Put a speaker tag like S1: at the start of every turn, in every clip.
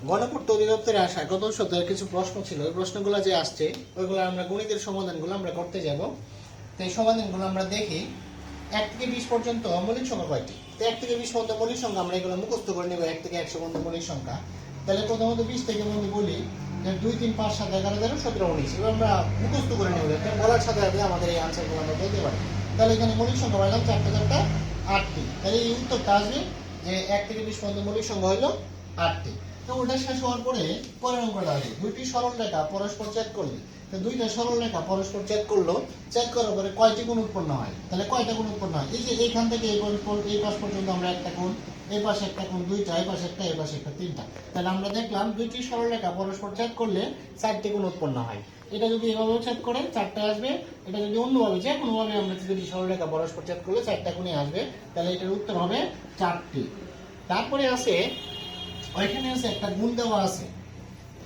S1: গণপূর্ত অধিদপ্তরে আসা গত সপ্তাহের কিছু প্রশ্ন ছিল। ওই প্রশ্নগুলো যে আসছে ওইগুলো আমরা গণিতের সমাধানগুলো আমরা করতে যাব। তো এই সমাধানগুলো আমরা দেখি 1 থেকে 20 পর্যন্ত মৌলিক সংখ্যা কয়টি। তো 1 থেকে 20 পর্যন্ত মৌলিক সংখ্যা আমরা এগুলো মুখস্থ করে নেব। 1 থেকে 100 পর্যন্ত মৌলিক সংখ্যা। তাহলে প্রথমত 20 থেকে বন্ধু বলি যে 2 3 5 7 11 13 17 19 এবার আমরা মুখস্থ করে নেব। এটা বলার সাথে সাথে আমাদের এই আনসারগুলো আমরা বলতে পারি। তাহলে এখানে মৌলিক সংখ্যা পাইলাম 4টা 4টা 8টি। তাহলে এই উত্তরটা আসবে যে 1 থেকে 20 পর্যন্ত মৌলিক সংখ্যা হলো 8টি। তো ওটা শেষ হওয়ার পরে পরের অঙ্কটা আসবে, দুইটি সরল রেখা পরস্পর ছেদ করলে। তো দুইটা সরল রেখা পরস্পর ছেদ করলো, ছেদ করার পরে কয়টি গুণ উৎপন্ন হয়। তাহলে কয়টা গুণ উৎপন্ন হয়, এই যে এইখান থেকে এই পাশ পর্যন্ত আমরা একটা গুণ, এই পাশে একটা গুণ দুইটা, এই পাশে একটা, এই পাশে একটা তিনটা। তাহলে আমরা দেখলাম দুইটি সরল রেখা পরস্পর ছেদ করলে 4টি গুণ উৎপন্ন হয়। এটা যদি এভাবে ছেদ করে 4টা আসবে, এটা যদি অন্যভাবে যে কোনোভাবে আমরা দুইটি সরল রেখা পরস্পর ছেদ করলে 4টা গুণই আসবে। তাহলে এটার উত্তর হবে 4টি। তারপরে আছে ওইখানে আছে একটা গুণ দেওয়া আছে।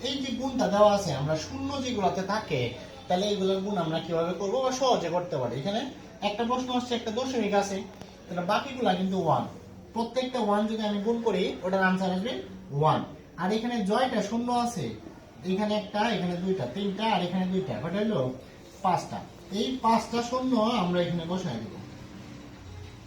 S1: এই যে গুণটা দেওয়া আছে, আমরা শূন্য যেগুলোতে থাকে তাহলে এইগুলোর গুণ আমরা কিভাবে করবো বা সহজে করতে পারি। এখানে একটা প্রশ্ন আসছে, একটা দশমিক আছে, তাহলে বাকিগুলা কিন্তু 1। প্রত্যেকটা 1 যদি আমি গুণ করি ওটার আনসার আসবে 1। আর এখানে জয়টা শূন্য আছে, এখানে একটা, এখানে দুইটা, তিনটা, আর এখানে দুইটা, কয়টা হলো 5টা। এই 5টা শূন্য আমরা এখানে বসাই দেবো।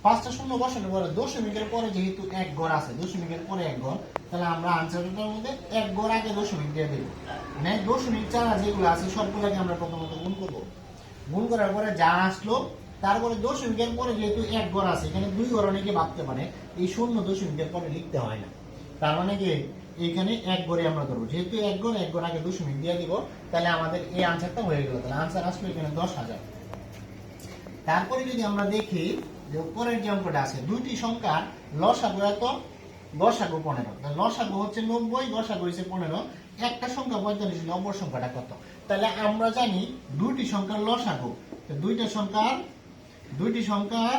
S1: 5টা শূন্য বসানোর পরে দশমিকের পরে যেহেতু এক ঘর আছে, দশমিকের পরে এক ঘর, তাহলে আমরা আনসারটার মধ্যে এক ঘর আগে দশমিক দিয়ে দেবো। মানে দশমিক ছাড়া যেগুলো আছে সবগুলোকে আমরা প্রথমত গুণ করবো। গুণ করার পরে যা আসলো, তারপরে দশমিকের পরে যেহেতু এক ঘর আছে, এখানে 2 ঘর অনেকে ভাবতে পারে এই শূন্য দশমিকের পরে লিখতে হয় না। তার মানে কি এইখানে এক ঘরে আমরা ধরবো, যেহেতু এক ঘর আগে দশমিক দিয়ে দিব, তাহলে আমাদের এই আনসারটা হয়ে গেল। তাহলে আনসার আসলো এখানে 10,000। তারপরে যদি আমরা দেখি যে পরের যে অঙ্কটা আছে, দুইটি সংখ্যার লসাগু এত, গসাগু 15। লসাগু হচ্ছে 90, গসাগু হচ্ছে 15। একটা সংখ্যা 45, অপর সংখ্যাটা কত। তাহলে আমরা জানি দুইটি সংখ্যার লসাগু, দুইটি সংখ্যার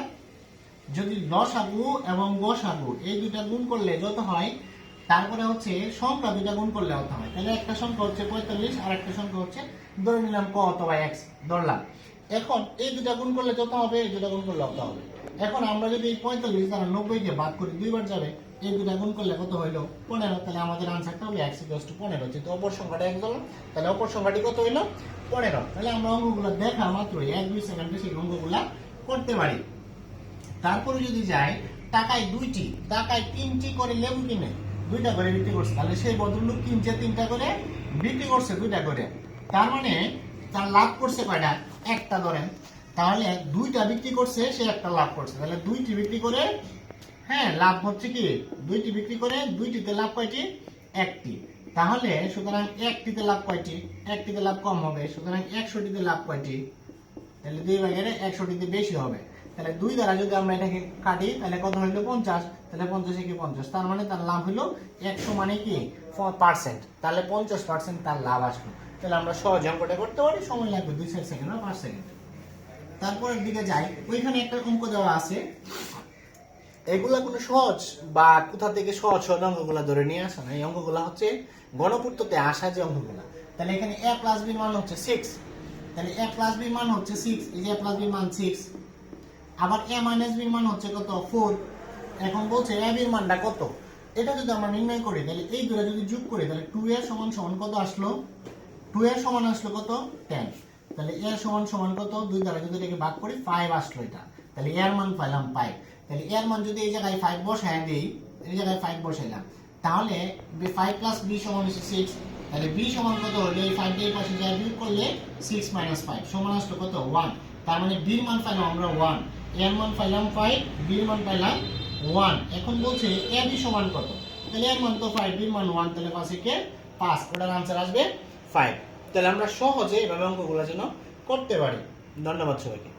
S1: যদি লসাগু এবং গসাগু এই দুইটা গুণ করলে যত হয়, তারপরে হচ্ছে সংখ্যা দুইটা গুণ করলে কত হয়। তাহলে একটা সংখ্যা হচ্ছে 45 আর একটা সংখ্যা হচ্ছে ধরে নিলাম ক অথবা x ধরলাম। এখন এই দুটা গুণ করলে যত হবে, এই দুটা গুণ করলে কত হবে। এখন আমরা যদি এই 45 দ্বারা 90 কে ভাগ করি, দুইবার যাবে, এই দুটা গুণ করলে কত হইলো 15। তাহলে আমাদের আনসারটা হলো x = 15। যেহেতু অপর সংখ্যাটা এক ধরলাম, তাহলে অপর সংখ্যাটি কত হইলো 15। তাহলে আমরা অঙ্কগুলো দেখা মাত্রই 1-2 সেকেন্ডে সেই অঙ্কগুলা করতে পারি। তারপরে যদি যাই, টাকায় 3টি করে লেবু কিনে 2টা করে বিক্রি করছে, তাহলে সেই ভদ্রলোক কিনছে 3টা করে, বিক্রি করছে 2টা করে। তার মানে তার লাভ করছে কয়টা, একটা ধরেন। তাহলে 2টা বিক্রি করছে, সে একটা লাভ করছে। তাহলে 2টি বিক্রি করে, হ্যাঁ লাভ হচ্ছে কি 2টি বিক্রি করে, 2টিতে লাভ কয়টি, 1টি। তাহলে সুতরাং 1টিতে লাভ কয়টি, 1টিতে লাভ কম হবে। সুতরাং 100টিতে লাভ কয়টি, তাহলে 2 ভাগের 100টিতে বেশি হবে। তাহলে 2 দ্বারা যদি আমরা এটাকে কাটি, তাহলে কত হইলো 50। তাহলে 50 কি 50, তার মানে তার লাভ হইলো 100 মানে কি পার্সেন্ট। তাহলে 50% তার লাভ আসলো। তাহলে আমরা সহজ অঙ্কটা করতে পারি, সময় লাগবে 2-4 সেকেন্ড বা 5 সেকেন্ড। তারপরের দিকে যাই, ওইখানে একটা অঙ্ক দেওয়া আছে। এগুলা কোনো সহজ বা কোথা থেকে সহজ সহজ অঙ্কগুলা ধরে নিয়ে আসা না। এই অঙ্কগুলা হচ্ছে গণপূর্ততে আসা যে অঙ্কগুলা। তাহলে এখানে a + b মান হচ্ছে 6। তাহলে a + b মান হচ্ছে 6, এই যে a + b মান 6। আবার a - b মান হচ্ছে কত, 4। এখন বলছে a b এর মানটা কত। এটা যদি আমরা নির্ণয় করি, তাহলে এই দুটো যদি যোগ করি, তাহলে 2a = কত আসলো, 2a সমান আসলো কত 10। তাহলে a সমান কত, 2 দ্বারা যদি এটাকে ভাগ করি 5 আসলো এটা। তাহলে a এর মান পাইলাম 5। তাহলে a এর মান যদি এই জায়গায় 5 বসায় দেই, এই জায়গায় 5 বসাইলাম, তাহলে 5 + b = 6। তাহলে b সমান কত হলো, এই 5 এই পাশে যায় বিয়োগ করলে 6 - 5 সমান আসলো কত 1। তার মানে b এর মান পাইলাম আমরা 1, a এর মান পাইলাম 5, b এর মান পাইলাম 1। এখন বলছে a b সমান কত, তাহলে a এর মান তো 5, b এর মান 1, তাহলে 5 × 5, ওটার आंसर আসবে 5। তাহলে আমরা সহজে এভাবে অঙ্কগুলো যেন করতে পারি। ধন্যবাদ সবাইকে।